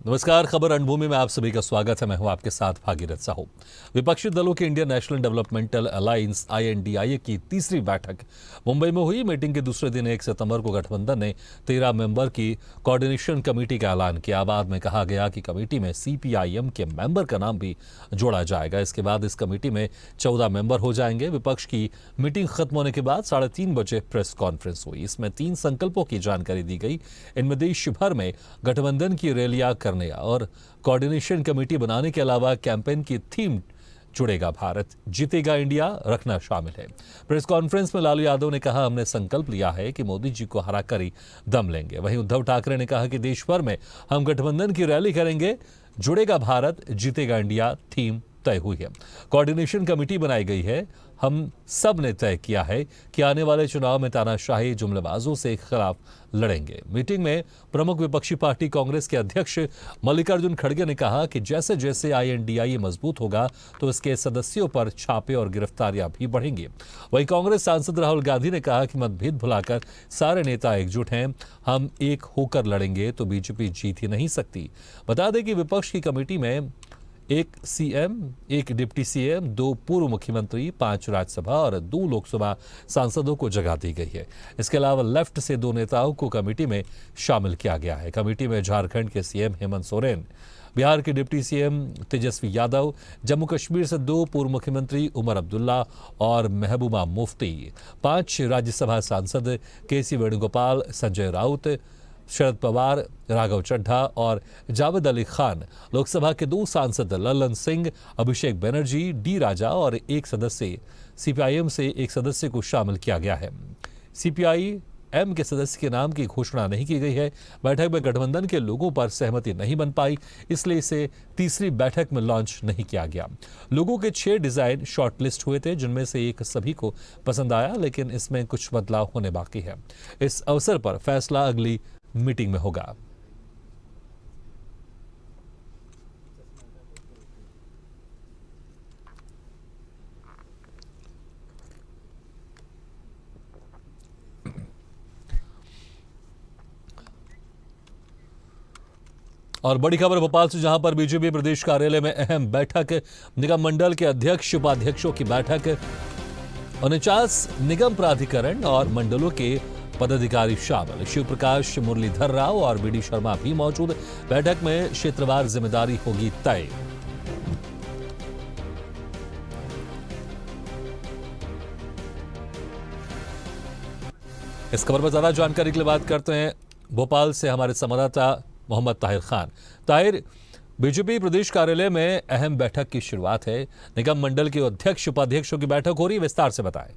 नमस्कार, खबर रणभूमि में आप सभी का स्वागत है। मैं हूं आपके साथ भागीरथ साहू। विपक्षी दलों के Indian national developmental alliance (INDIA) की तीसरी बैठक मुंबई में हुई। मीटिंग के दूसरे दिन 1 सितंबर को गठबंधन ने 13 मेंबर की कोऑर्डिनेशन कमेटी का ऐलान किया। बाद में कहा गया कि कमेटी में CPIM के मेंबर का नाम भी जोड़ा जाएगा। इसके बाद इस कमेटी में 14 मेंबर हो जाएंगे। विपक्ष की मीटिंग खत्म होने के बाद 3:30 बजे प्रेस कॉन्फ्रेंस हुई। इसमें 3 संकल्पों की जानकारी दी गई। इनमें देश भर में गठबंधन की रैलियां करने और कोऑर्डिनेशन कमेटी बनाने के अलावा कैंपेन की थीम जुड़ेगा भारत जीतेगा इंडिया रखना शामिल है। प्रेस कॉन्फ्रेंस में लालू यादव ने कहा, हमने संकल्प लिया है कि मोदी जी को हराकर ही दम लेंगे। वहीं उद्धव ठाकरे ने कहा कि देश भर में हम गठबंधन की रैली करेंगे, जुड़ेगा भारत जीतेगा इंडिया थीम तय हुई है। कोऑर्डिनेशन कमेटी बनाई गई है। हम सब ने तय किया है कि आने वाले चुनाव में तानाशाही जुमलेबाजों से खिलाफ लड़ेंगे। मीटिंग में प्रमुख विपक्षी पार्टी कांग्रेस के अध्यक्ष मल्लिकार्जुन खड़गे ने कहा कि जैसे जैसे INDIA मजबूत होगा तो इसके सदस्यों पर छापे और गिरफ्तारियां भी बढ़ेंगी। वहीं कांग्रेस सांसद राहुल गांधी ने कहा कि मतभेद भुलाकर सारे नेता एकजुट हैं, हम एक होकर लड़ेंगे तो बीजेपी जीत ही नहीं सकती। बता दें कि विपक्ष की कमेटी में 1 CM, 1 डिप्टी CM, 2 पूर्व मुख्यमंत्री, 5 राज्यसभा और 2 लोकसभा सांसदों को जगह दी गई है। इसके अलावा लेफ्ट से 2 नेताओं को कमेटी में शामिल किया गया है। कमेटी में झारखंड के CM हेमंत सोरेन, बिहार के डिप्टी CM तेजस्वी यादव, जम्मू कश्मीर से 2 पूर्व मुख्यमंत्री उमर अब्दुल्ला और महबूबा मुफ्ती, 5 राज्यसभा सांसद KC वेणुगोपाल, संजय राउत, शरद पवार, राघव चड्ढा और जावेद अली खान, लोकसभा के 2 सांसद ललन सिंह, अभिषेक बनर्जी, D राजा और 1 सदस्य CPIM से 1 सदस्य को शामिल किया गया है। CPIM के सदस्य के नाम की घोषणा नहीं की गई है। बैठक में गठबंधन के लोगों पर सहमति नहीं बन पाई, इसलिए इसे तीसरी बैठक में लॉन्च नहीं किया गया। लोगों के 6 डिजाइन शॉर्टलिस्ट हुए थे, जिनमें से 1 सभी को पसंद आया, लेकिन इसमें कुछ बदलाव होने बाकी है। इस अवसर पर फैसला अगली मीटिंग में होगा। और बड़ी खबर भोपाल से, जहां पर बीजेपी प्रदेश कार्यालय में अहम बैठक। निगम मंडल के अध्यक्ष उपाध्यक्षों की बैठक। 49 निगम प्राधिकरण और मंडलों के पदाधिकारी शामिल। शिव प्रकाश, मुरलीधर राव और BD शर्मा भी मौजूद। बैठक में क्षेत्रवार जिम्मेदारी होगी तय। इस खबर पर ज्यादा जानकारी के लिए बात करते हैं भोपाल से हमारे संवाददाता मोहम्मद ताहिर खान। ताहिर, बीजेपी प्रदेश कार्यालय में अहम बैठक की शुरुआत है। निगम मंडल के अध्यक्ष उपाध्यक्षों की बैठक हो रही है, विस्तार से बताएं।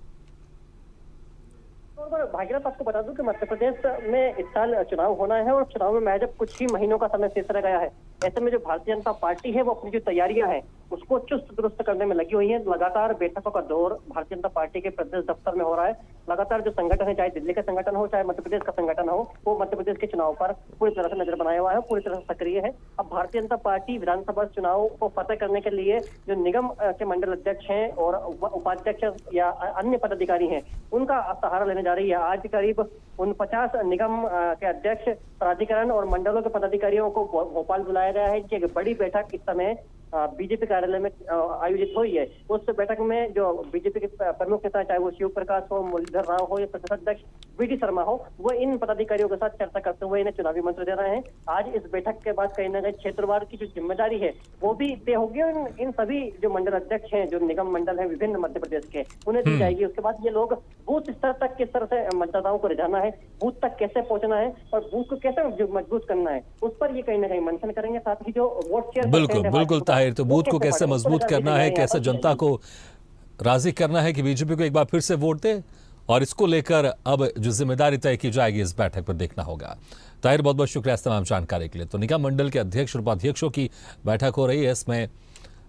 भागीरथ, आपको बता दूं कि मध्य प्रदेश में इस साल चुनाव होना है और चुनाव में महज कुछ ही महीनों का समय शेष रह गया है। ऐसे में जो भारतीय जनता पार्टी है वो अपनी जो तैयारियां हैं उसको चुस्त दुरुस्त करने में लगी हुई है। लगातार बैठकों का दौर भारतीय जनता पार्टी के प्रदेश दफ्तर में हो रहा है। लगातार जो संगठन है, चाहे दिल्ली का संगठन हो चाहे मध्य प्रदेश का संगठन हो, वो मध्य प्रदेश के चुनाव पर पूरी तरह से नजर बनाया हुआ है, पूरी तरह से सक्रिय है। अब भारतीय जनता पार्टी विधानसभा चुनाव को फतेह करने के लिए जो निगम के मंडल अध्यक्ष हैं और उपाध्यक्ष या अन्य पदाधिकारी हैं उनका सहारा लेने जा रही है। आज करीब 49 निगम के अध्यक्ष, प्राधिकरण और मंडलों के पदाधिकारियों को भोपाल बुलाया गया है। एक बड़ी बैठक इस समय बीजेपी कार्यालय में आयोजित हुई है। उस बैठक में जो बीजेपी के प्रमुख नेता, चाहे वो शिव प्रकाश हो, मुरलीधर राव हो या प्रदेश अध्यक्ष BD शर्मा हो, वो इन पदाधिकारियों के साथ चर्चा करते हुए इन्हें चुनावी मंत्र दे रहे हैं। आज इस बैठक के बाद कहीं ना कहीं क्षेत्रवार की जो जिम्मेदारी है वो भी तय होगी और इन सभी जो मंडल अध्यक्ष हैं, जो निगम मंडल है विभिन्न मध्य प्रदेश के, उन्हें दी जाएगी। उसके बाद ये लोग बूथ स्तर तक किस तरह से मतदाताओं को रिझाना है, बूथ तक कैसे पहुंचना है और बूथ को कैसे मजबूत करना है, उस पर ये कहीं ना कहीं मंथन करेंगे। साथ ही जो वोट शेयर, बिल्कुल ताहिर, तो बूथ को कैसे मजबूत करना है, कैसे जनता को राजी करना है कि बीजेपी को एक बार फिर से वोट दे, और इसको लेकर अब जो जिम्मेदारी तय की जाएगी इस बैठक पर देखना होगा। ताहिर, बहुत बहुत शुक्रिया इस तमाम जानकारी के लिए। तो निगम मंडल के अध्यक्ष और उपाध्यक्षों की बैठक हो रही है। इसमें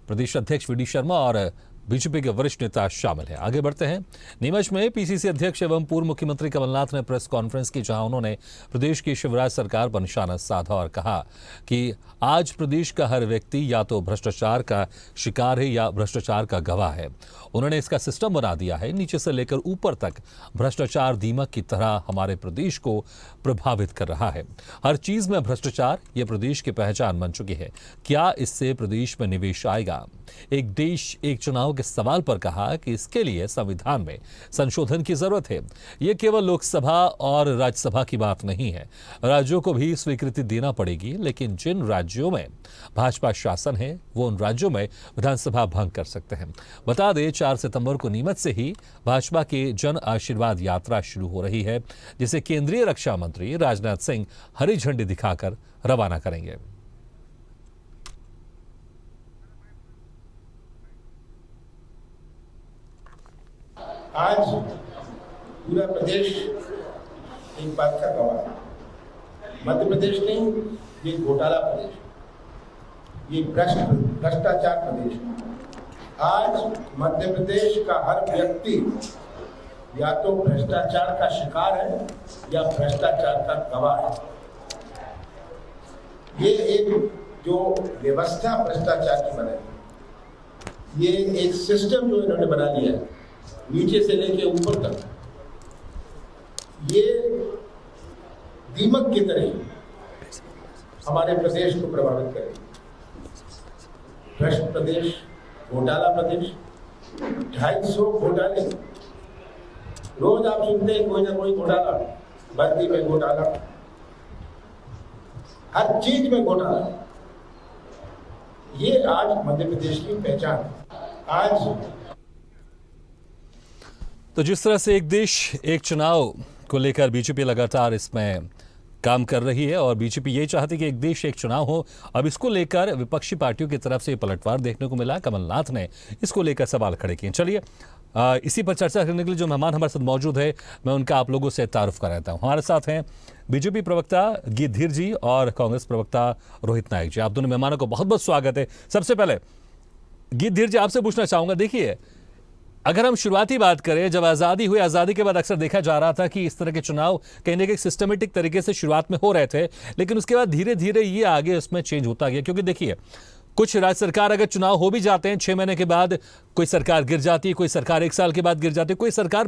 प्रदेश अध्यक्ष BD शर्मा और बीजेपी के वरिष्ठ नेता शामिल हैं। आगे बढ़ते हैं। नीमच में पीसीसी अध्यक्ष एवं पूर्व मुख्यमंत्री कमलनाथ ने प्रेस कॉन्फ्रेंस की, जहां उन्होंने प्रदेश की शिवराज सरकार पर निशाना साधा और कहा कि आज प्रदेश का हर व्यक्ति या तो भ्रष्टाचार का शिकार है या भ्रष्टाचार का गवाह है। उन्होंने इसका सिस्टम बना दिया है, नीचे से लेकर ऊपर तक भ्रष्टाचार दीमक की तरह हमारे प्रदेश को प्रभावित कर रहा है। हर चीज में भ्रष्टाचार ये प्रदेश की पहचान बन चुकी है। क्या इससे प्रदेश में निवेश आएगा? एक देश एक चुनाव के सवाल पर कहा कि इसके लिए संविधान में संशोधन की जरूरत है। यह केवल लोकसभा और राज्यसभा की बात नहीं है, राज्यों को भी स्वीकृति देना पड़ेगी। लेकिन जिन राज्यों में भाजपा शासन है वो उन राज्यों में विधानसभा भंग कर सकते हैं। बता दें 4 सितंबर को नीमच से ही भाजपा की जन आशीर्वाद यात्रा शुरू हो रही है, जिसे केंद्रीय रक्षा मंत्री राजनाथ सिंह हरी झंडी दिखाकर रवाना करेंगे। आज पूरा प्रदेश एक बात का गवाह है। मध्य प्रदेश नहीं, ये घोटाला प्रदेश, ये भ्रष्टाचार प्रदेश। आज मध्य प्रदेश का हर व्यक्ति या तो भ्रष्टाचार का शिकार है या भ्रष्टाचार का गवाह है। ये एक जो व्यवस्था भ्रष्टाचार की बनाई, ये एक सिस्टम जो इन्होंने बना लिया है नीचे से लेके ऊपर तक, ये दीमक की तरह हमारे प्रदेश को प्रभावित करेगी। भ्रष्ट प्रदेश, घोटाला प्रदेश, 250 घोटाले रोज आप सुनते हैं, कोई ना कोई घोटाला, भर्ती में घोटाला, हर चीज में घोटाला। ये आज मध्य प्रदेश की पहचान है। आज तो जिस तरह से एक देश एक चुनाव को लेकर बीजेपी लगातार इसमें काम कर रही है और बीजेपी ये चाहती कि एक देश एक चुनाव हो, अब इसको लेकर विपक्षी पार्टियों की तरफ से पलटवार देखने को मिला। कमलनाथ ने इसको लेकर सवाल खड़े किए। चलिए इसी पर चर्चा करने के लिए जो मेहमान हमारे साथ मौजूद है, मैं उनका आप लोगों से तारुफ कराता हूँ। हमारे साथ हैं बीजेपी प्रवक्ता गिद्धीर जी और कांग्रेस प्रवक्ता रोहित नायक जी। आप दोनों मेहमानों को बहुत बहुत स्वागत है। सबसे पहले गिद्धीर जी, आपसे पूछना चाहूंगा, देखिए अगर हम शुरुआती बात करें, जब आज़ादी हुई, आज़ादी के बाद अक्सर देखा जा रहा था कि इस तरह के चुनाव कहीं ना कहीं सिस्टमेटिक तरीके से शुरुआत में हो रहे थे, लेकिन उसके बाद धीरे धीरे ये आगे उसमें चेंज होता गया। क्योंकि देखिए कुछ राज्य सरकार अगर चुनाव हो भी जाते हैं 6 महीने के बाद, कोई सरकार गिर जाती है, कोई सरकार 1 साल के बाद गिर जाती है, कोई सरकार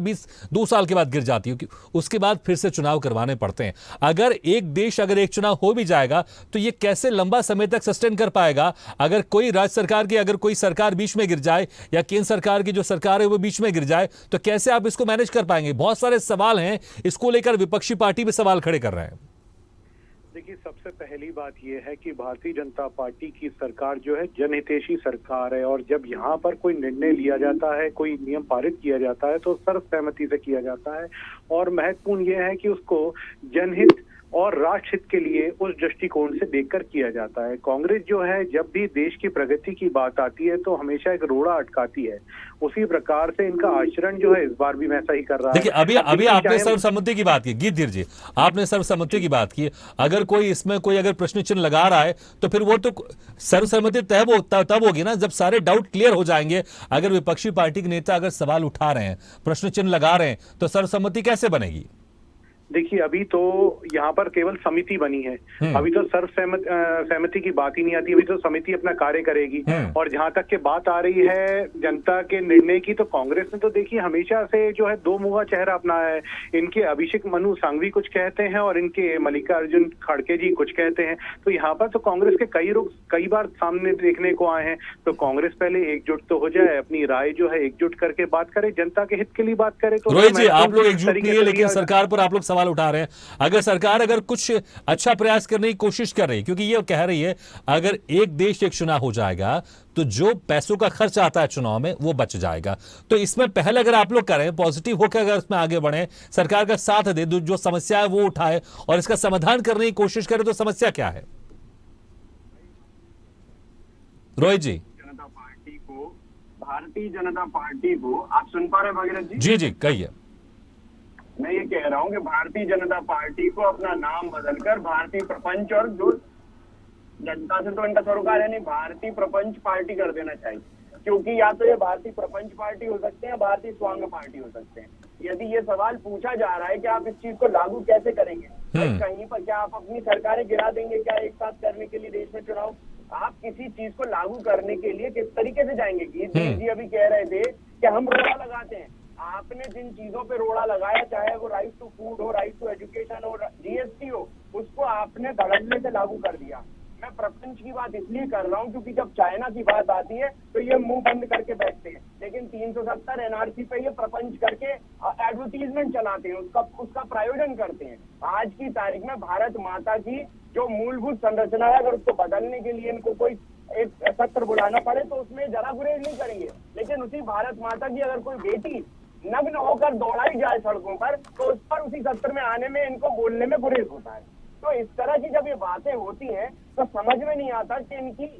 2 साल के बाद गिर जाती है, उसके बाद फिर से चुनाव करवाने पड़ते हैं। अगर एक देश अगर एक चुनाव हो भी जाएगा तो ये कैसे लंबा समय तक सस्टेन कर पाएगा? अगर कोई राज्य सरकार की अगर कोई सरकार बीच में गिर जाए या केंद्र सरकार की जो सरकार है वो बीच में गिर जाए, तो कैसे आप इसको मैनेज कर पाएंगे? बहुत सारे सवाल हैं, इसको लेकर विपक्षी पार्टी भी सवाल खड़े कर रहे हैं। देखिए, सबसे पहली बात यह है कि भारतीय जनता पार्टी की सरकार जो है जनहितैषी सरकार है, और जब यहाँ पर कोई निर्णय लिया जाता है, कोई नियम पारित किया जाता है तो सर्वसहमति से किया जाता है। और महत्वपूर्ण यह है कि उसको जनहित और राष्ट्रहित के लिए उस दृष्टिकोण से देखकर किया जाता है। कांग्रेस जो है जब भी देश की प्रगति की बात आती है तो हमेशा एक रोड़ा अटकाती है। उसी प्रकार से इनका आचरण जो है इस बार भी वैसा ही कर रहा है। देखिए अभी आपने सर्वसम्मति की बात की, गिद्धीर जी आपने सर्वसम्मति की बात की। अगर कोई इसमें कोई अगर प्रश्न चिन्ह लगा रहा है तो फिर वो तो सर्वसम्मति तब होगी ना जब सारे डाउट क्लियर हो जाएंगे। अगर विपक्षी पार्टी के नेता अगर सवाल उठा रहे हैं, प्रश्न चिन्ह लगा रहे हैं, तो सर्वसम्मति कैसे बनेगी? देखिए, अभी तो यहाँ पर केवल समिति बनी है, अभी तो सहमति की बात ही नहीं आती। अभी तो समिति अपना कार्य करेगी। और जहाँ तक के बात आ रही है जनता के निर्णय की, तो कांग्रेस ने तो देखिए हमेशा से जो है दो मुंहा चेहरा अपनाया है। इनके अभिषेक मनु सांघवी कुछ कहते हैं और इनके मल्लिकार्जुन खड़गे जी कुछ कहते हैं। तो यहाँ पर तो कांग्रेस के कई बार सामने देखने को आए हैं। तो कांग्रेस पहले एकजुट तो हो जाए, अपनी राय जो है एकजुट करके बात करे, जनता के हित के लिए बात करे। तो रोहित जी, आप लोग एकजुट नहीं है लेकिन सरकार पर आप लोग सवाल उठा रहे हैं। अगर सरकार अगर कुछ अच्छा प्रयास करने की कोशिश कर रही है, क्योंकि ये कह रही है अगर एक देश एक चुनाव हो जाएगा तो जो पैसों का खर्च आता है चुनाव में वो बच जाएगा, तो इसमें पहले अगर आप लोग करें पॉजिटिव होकर अगर इसमें आगे बढ़े, सरकार का साथ दे, जो समस्या है वो उठाए और इसका समाधान करने की कोशिश करे, तो समस्या क्या है? रोहित जी। भारतीय जनता पार्टी को आप सुन पा रहे हैं भगीरथ जी? जी जी कहिए। मैं ये कह रहा हूँ कि भारतीय जनता पार्टी को अपना नाम बदलकर भारतीय प्रपंच, और जो जनता से तो इनका सरोकार है नहीं, भारतीय प्रपंच पार्टी कर देना चाहिए। क्योंकि या तो ये भारतीय प्रपंच पार्टी हो सकते हैं, भारतीय स्वांग पार्टी हो सकते हैं। यदि ये सवाल पूछा जा रहा है कि आप इस चीज को लागू कैसे करेंगे, भाई कहीं पर क्या आप अपनी सरकारें गिरा देंगे क्या एक साथ करने के लिए देश में चुनाव? आप किसी चीज को लागू करने के लिए किस तरीके से जाएंगे? जी अभी कह रहे थे कि हम रोड़ा लगाते हैं। आपने जिन चीजों पे रोड़ा लगाया, चाहे वो राइट टू फूड हो, राइट टू एजुकेशन हो, जीएसटी हो, उसको आपने धड़ल्ले से लागू कर दिया। मैं प्रपंच की बात इसलिए कर रहा हूँ क्योंकि जब चाइना की बात आती है तो ये मुंह बंद करके बैठते हैं, लेकिन 370 एनआरसी पे ये प्रपंच करके एडवर्टीजमेंट चलाते हैं, उसका प्रायोजन करते हैं। आज की तारीख में भारत माता की जो मूलभूत संरचना है, अगर उसको बदलने के लिए इनको कोई एक सत्र बुलाना पड़े तो उसमें जरा गुरेज नहीं करेंगे, लेकिन उसी भारत माता की अगर कोई बेटी नग्न होकर दौड़ाई जाए सड़कों पर तो उस पर उसी सत्र में आने में इनको बोलने में गुरेज होता है। तो इस तरह की जब ये बातें होती हैं तो समझ में नहीं आता कि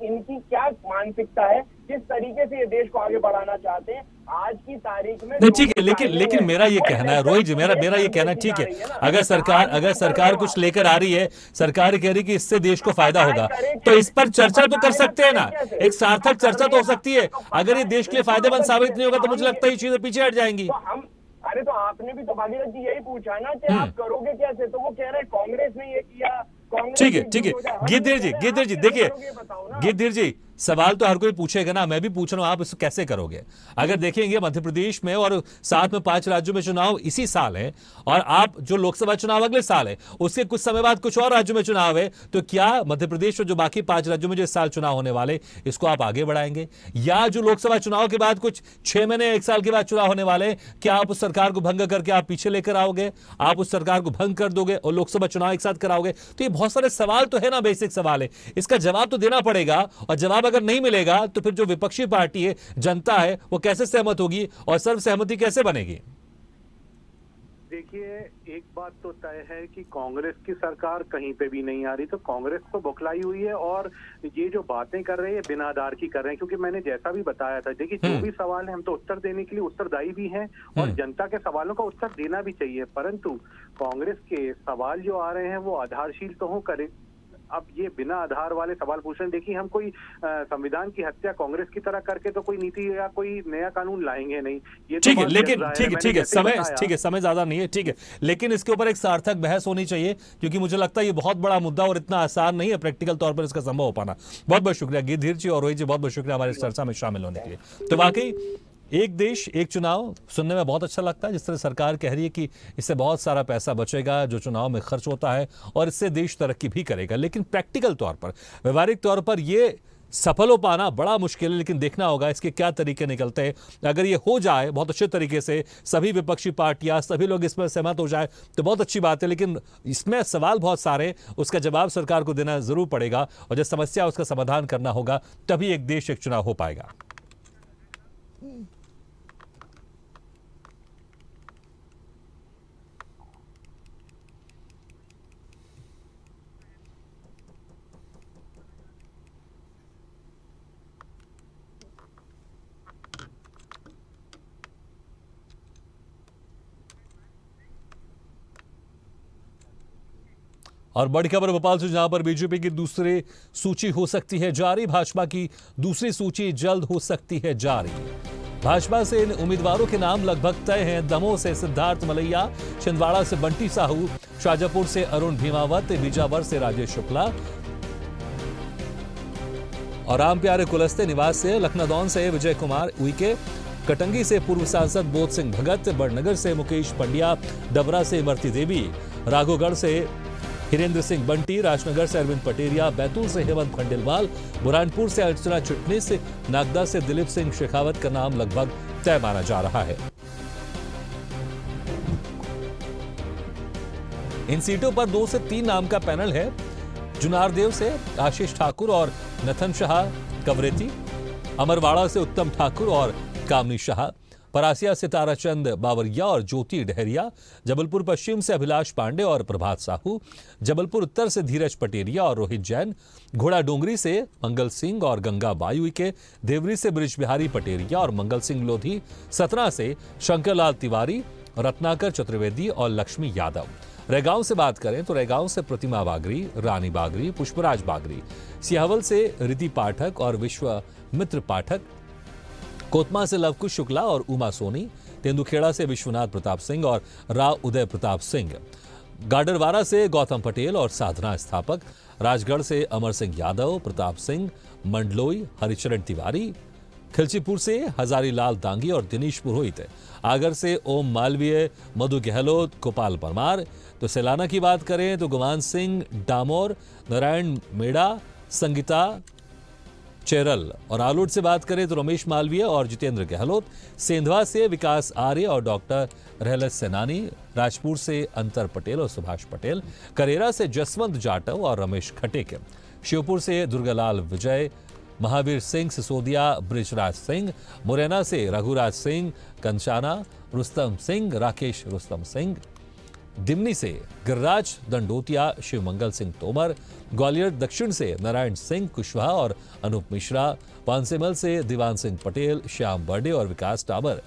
इनकी क्या मानसिकता है, किस तरीके से ये देश को आगे बढ़ाना चाहते हैं। आज की तारीख में ठीक है, लेकिन मेरा ये कहना है रोहित जी, मेरा ये कहना ठीक है, अगर सरकार कुछ लेकर आ रही है, सरकार कह रही है कि इससे देश को फायदा होगा, तो इस पर चर्चा तो कर सकते हैं ना, एक सार्थक चर्चा तो हो सकती है। अगर ये देश के लिए फायदेमंद साबित नहीं होगा तो मुझे लगता है ये चीजें पीछे हट जाएंगी। अरे तो आपने भी तो भागीरथ जी यही पूछा ना कि आप करोगे कैसे, तो वो कह रहे हैं कांग्रेस ने ये किया। ठीक है गिद्धिर जी देखिए, गिद्धिर जी सवाल तो हर कोई पूछेगा ना, मैं भी पूछ रहा हूं आप इसको कैसे करोगे। अगर देखेंगे मध्य प्रदेश में और साथ में 5 राज्यों में चुनाव इसी साल है, और आप जो लोकसभा चुनाव अगले साल है, उसके कुछ समय बाद कुछ और राज्यों में चुनाव है, तो क्या मध्य प्रदेश और जो बाकी 5 राज्यों में जो इस साल चुनाव होने वाले, इसको आप आगे बढ़ाएंगे? या जो लोकसभा चुनाव के बाद कुछ 6 महीने 1 साल के बाद चुनाव होने वाले, क्या आप उस सरकार को भंग करके आप पीछे लेकर आओगे, आप उस सरकार को भंग कर दोगे और लोकसभा चुनाव एक साथ कराओगे? तो ये बहुत सारे सवाल तो है ना, बेसिक सवाल है, इसका जवाब तो देना पड़ेगा। और जवाब अगर नहीं मिलेगा तो फिर जो विपक्षी पार्टी है, जनता है, वो कैसे सहमत होगी और सर्वसहमति कैसे बनेगी? देखिए, एक बात तो तय है कि कांग्रेस की सरकार कहीं पे भी नहीं आ रही, तो कांग्रेस तो बौखलाई हुई है और ये जो बातें कर रहे हैं बिना आधार की कर रहे हैं। क्योंकि मैंने जैसा भी बताया था, देखिए जो भी सवाल है हम तो उत्तर देने के लिए उत्तरदायी भी हैं और जनता के सवालों का उत्तर देना भी चाहिए, परंतु कांग्रेस के सवाल जो आ रहे हैं वो आधारशील तो हो करे। अब ये बिना आधार वाले सवाल पूछ रहे हैं। देखिए, हम कोई संविधान की हत्या कांग्रेस की तरह करके तो कोई नीति या कोई नया कानून लाएंगे नहीं। ये ठीक है, लेकिन ठीक है, समय ज्यादा नहीं है, ठीक है, लेकिन इसके ऊपर एक सार्थक बहस होनी चाहिए, क्योंकि मुझे लगता है ये बहुत बड़ा मुद्दा और इतना आसान नहीं है प्रैक्टिकल तौर पर इसका संभव हो पाना। बहुत बहुत शुक्रिया गिद्धिर जी और रोहित जी, बहुत बहुत शुक्रिया हमारे इस चर्चा में शामिल होने के लिए। तो वाकई एक देश एक चुनाव सुनने में बहुत अच्छा लगता है, जिस तरह सरकार कह रही है कि इससे बहुत सारा पैसा बचेगा जो चुनाव में खर्च होता है और इससे देश तरक्की भी करेगा। लेकिन प्रैक्टिकल तौर पर, व्यवहारिक तौर पर ये सफल हो पाना बड़ा मुश्किल है, लेकिन देखना होगा इसके क्या तरीके निकलते हैं। अगर ये हो जाए बहुत अच्छे तरीके से, सभी विपक्षी पार्टियां, सभी लोग इसमें सहमत हो जाए तो बहुत अच्छी बात है, लेकिन इसमें सवाल बहुत सारे, उसका जवाब सरकार को देना जरूर पड़ेगा और जो समस्या उसका समाधान करना होगा, तभी एक देश एक चुनाव हो पाएगा। और बड़ी खबर भोपाल से, जहां पर बीजेपी की दूसरी सूची हो सकती है जारी, भाजपा की दूसरी सूची जल्द हो सकती है जारी। भाजपा से इन उम्मीदवारों के नाम लगभग तय हैं। दमोह से सिद्धार्थ मलैया, छिंदवाड़ा से बंटी साहू, शाजापुर से अरुण भीमावत, बीजावर से राजेश शुक्ला और राम प्यारे कुलस्ते निवास से, लखनदौन से विजय कुमार उइके, कटंगी से पूर्व सांसद बोध सिंह भगत, बड़नगर से मुकेश पंड्या, डबरा से इमरती देवी, राघोगढ़ से हिरेंद्र सिंह बंटी, राजनगर से अरविंद पटेरिया, बैतूल से हेमंत खंडेलवाल, बुरहानपुर से अर्चना चिटनीस, नागदा से दिलीप सिंह शेखावत का नाम लगभग तय माना जा रहा है। इन सीटों पर 2 से 3 नाम का पैनल है। जुनारदेव से आशीष ठाकुर और नथन शाह कवरेती, अमरवाड़ा से उत्तम ठाकुर और कामनी शाह, परासिया से ताराचंद बावरिया और ज्योति डहरिया, जबलपुर पश्चिम से अभिलाष पांडे और प्रभात साहू, जबलपुर उत्तर से धीरज पटेरिया और रोहित जैन, घोड़ा डोंगरी से मंगल सिंह और गंगा बायू के, देवरी से ब्रिज बिहारी पटेरिया और मंगल सिंह लोधी, सतना से शंकरलाल तिवारी, रत्नाकर चतुर्वेदी और लक्ष्मी यादव। रैगांव से बात करें तो रैगांव से प्रतिमा बागरी, रानी बागरी, पुष्पराज बागरी, सियावल से रिति पाठक और विश्वामित्र पाठक, कोतमा से लवकुश शुक्ला और उमा सोनी, तेंदुखेड़ा से विश्वनाथ प्रताप सिंह और राव उदय प्रताप सिंह, गाडरवारा से गौतम पटेल और साधना स्थापक, राजगढ़ से अमर सिंह यादव, प्रताप सिंह, मंडलोई, हरिचरण तिवारी, खिलचीपुर से हजारीलाल दांगी और दिनेश पुरोहित, आगर से ओम मालवीय, मधु गहलोत, गोपाल परमार। तो सैलाना की बात करें तो गुमान सिंह डामोर, नारायण मेड़ा, संगीता चेरल, और आलोट से बात करें तो रमेश मालवीय और जितेंद्र गहलोत, सेंधवा से विकास आर्य और डॉक्टर रहलत सेनानी, राजपुर से अंतर पटेल और सुभाष पटेल, करेरा से जसवंत जाटव और रमेश खटेक, शिवपुर से दुर्गालाल विजय, महावीर सिंह, सिसोदिया ब्रिजराज सिंह, मुरैना से रघुराज सिंह, कंचाना रुस्तम सिंह, राकेश रुस्तम सिंह, दिमनी से गिरिराज दंडोतिया, शिवमंगल सिंह तोमर, ग्वालियर दक्षिण से नारायण सिंह कुशवाहा और अनूप मिश्रा, पानसेमल से दीवान सिंह पटेल, श्याम बर्डे और विकास टाबर।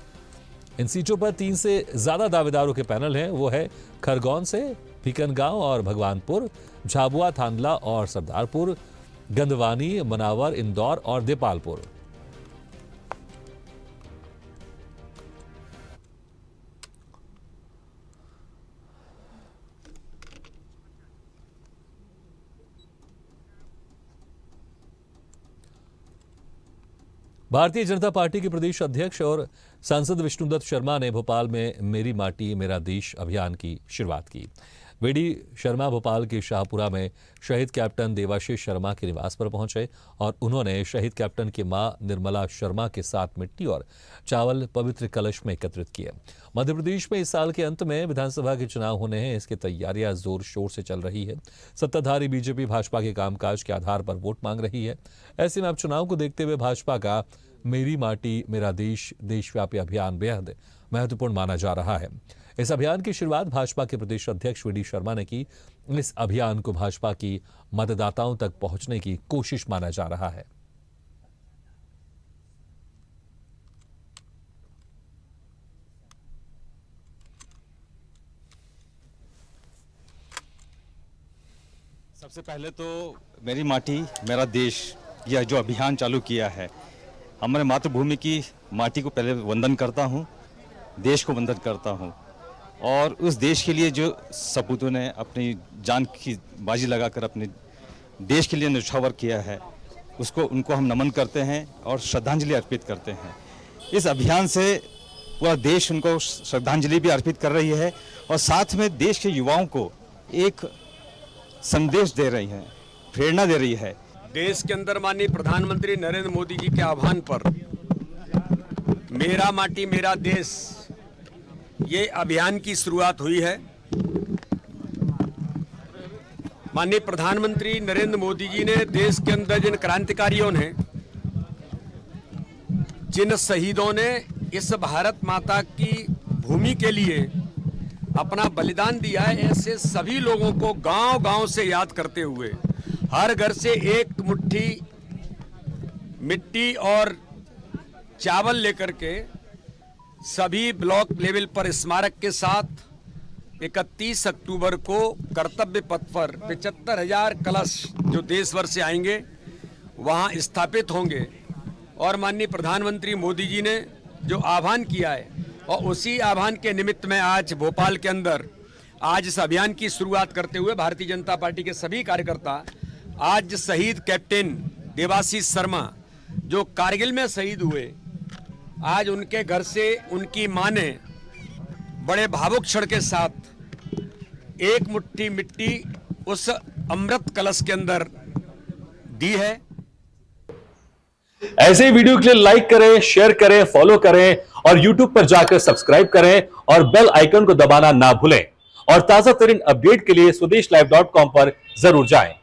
इन सीटों पर 3 से ज्यादा दावेदारों के पैनल हैं। वो है खरगोन से भीकनगांव और भगवानपुर, झाबुआ, थांदला और सरदारपुर, गंदवानी, मनावर, इंदौर और देपालपुर। भारतीय जनता पार्टी के प्रदेश अध्यक्ष और सांसद विष्णुदत्त शर्मा ने भोपाल में मेरी माटी मेरा देश अभियान की शुरुआत की। वीडी शर्मा भोपाल के शाहपुरा में शहीद कैप्टन देवाशीष शर्मा के निवास पर पहुंचे और उन्होंने शहीद कैप्टन की मां निर्मला शर्मा के साथ मिट्टी और चावल पवित्र कलश में एकत्रित किए। मध्य प्रदेश में इस साल के अंत में विधानसभा के चुनाव होने हैं, इसकी तैयारियां जोर शोर से चल रही है। सत्ताधारी बीजेपी भाजपा के कामकाज के आधार पर वोट मांग रही है। ऐसे में अब चुनाव को देखते हुए भाजपा का मेरी माटी मेरा देश देशव्यापी अभियान बेहद महत्वपूर्ण माना जा रहा है। इस अभियान की शुरुआत भाजपा के प्रदेश अध्यक्ष वीडी शर्मा ने की। इस अभियान को भाजपा की मतदाताओं तक पहुंचने की कोशिश माना जा रहा है। सबसे पहले तो मेरी माटी मेरा देश यह जो अभियान चालू किया है, हमारे मातृभूमि की माटी को पहले वंदन करता हूँ, देश को वंदन करता हूँ और उस देश के लिए जो सपूतों ने अपनी जान की बाजी लगाकर अपने देश के लिए न्यौछावर किया है, उसको उनको हम नमन करते हैं और श्रद्धांजलि अर्पित करते हैं। इस अभियान से पूरा देश उनको श्रद्धांजलि भी अर्पित कर रही है और साथ में देश के युवाओं को एक संदेश दे रही है, प्रेरणा दे रही है। देश के अंदर माननीय प्रधानमंत्री नरेंद्र मोदी जी के आह्वान पर मेरा माटी मेरा देश ये अभियान की शुरुआत हुई है। माननीय प्रधानमंत्री नरेंद्र मोदी जी ने देश के अंदर जिन क्रांतिकारियों ने, जिन शहीदों ने इस भारत माता की भूमि के लिए अपना बलिदान दिया है, ऐसे सभी लोगों को गांव-गांव से याद करते हुए हर घर से एक मुट्ठी मिट्टी और चावल लेकर के सभी ब्लॉक लेवल पर स्मारक के साथ 31 अक्टूबर को कर्तव्य पथ पर 75,000 कलश जो देश भर से आएंगे वहां स्थापित होंगे और माननीय प्रधानमंत्री मोदी जी ने जो आह्वान किया है और उसी आह्वान के निमित्त में आज भोपाल के अंदर आज इस अभियान की शुरुआत करते हुए भारतीय जनता पार्टी के सभी कार्यकर्ता आज शहीद कैप्टन देवाशीष शर्मा जो कारगिल में शहीद हुए, आज उनके घर से उनकी मां ने बड़े भावुक क्षण के साथ एक मुट्ठी मिट्टी उस अमृत कलश के अंदर दी है। ऐसे ही वीडियो के लिए लाइक करें, शेयर करें, फॉलो करें और YouTube पर जाकर सब्सक्राइब करें और बेल आइकन को दबाना ना भूलें। और ताजा तरीन अपडेट के लिए swedeshlive.com पर जरूर जाएं।